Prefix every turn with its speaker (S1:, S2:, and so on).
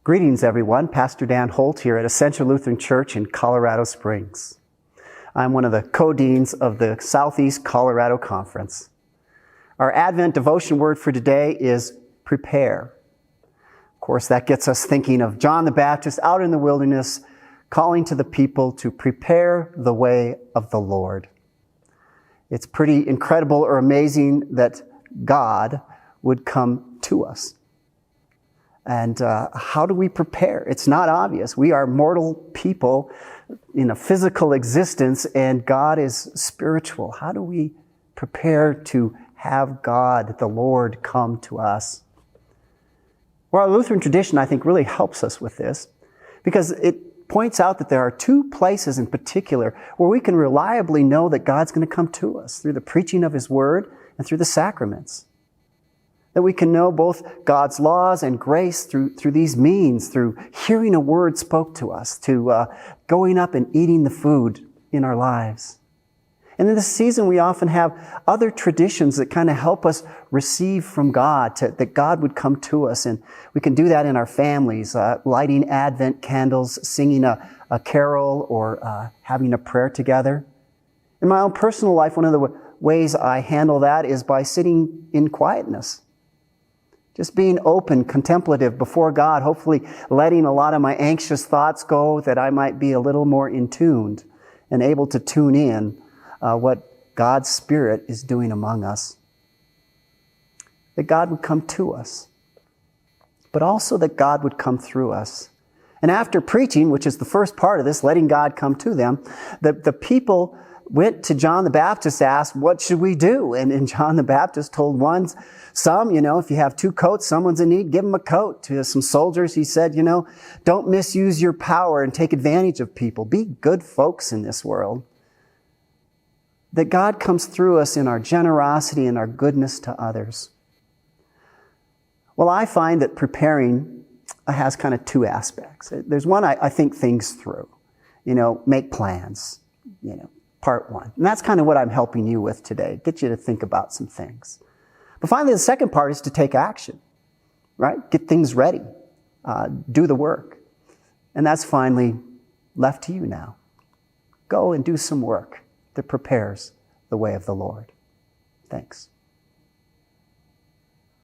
S1: Greetings, everyone. Pastor Dan Holt here at Ascension Lutheran Church in Colorado Springs. I'm one of the co-deans of the Southeast Colorado Conference. Our Advent devotion word for today is prepare. Of course, that gets us thinking of John the Baptist out in the wilderness, calling to the people to prepare the way of the Lord. It's pretty incredible or amazing that God would come to us. And how do we prepare? It's not obvious. We are mortal people in a physical existence, and God is spiritual. How do we prepare to have God, the Lord, come to us? Well, our Lutheran tradition, I think, really helps us with this, because it points out that there are two places in particular where we can reliably know that God's going to come to us, through the preaching of His Word and through the sacraments. That we can know both God's laws and grace through these means, through hearing a word spoke to us, to going up and eating the food in our lives. And in this season, we often have other traditions that kind of help us receive from God, that God would come to us. And we can do that in our families, lighting Advent candles, singing a carol, or having a prayer together. In my own personal life, one of the ways I handle that is by sitting in quietness. Just being open, contemplative before God, hopefully letting a lot of my anxious thoughts go, that I might be a little more in tuned and able to tune in what God's Spirit is doing among us. That God would come to us, but also that God would come through us. And after preaching, which is the first part of this, letting God come to them, the people went to John the Baptist, asked, what should we do? And John the Baptist told some, if you have two coats, someone's in need, give them a coat. To some soldiers, he said, don't misuse your power and take advantage of people. Be good folks in this world. That God comes through us in our generosity and our goodness to others. Well, I find that preparing has kind of two aspects. There's one, I think things through. Make plans, part one. And that's kind of what I'm helping you with today. Get you to think about some things. But finally, the second part is to take action, right? Get things ready. Do the work. And that's finally left to you now. Go and do some work that prepares the way of the Lord. Thanks.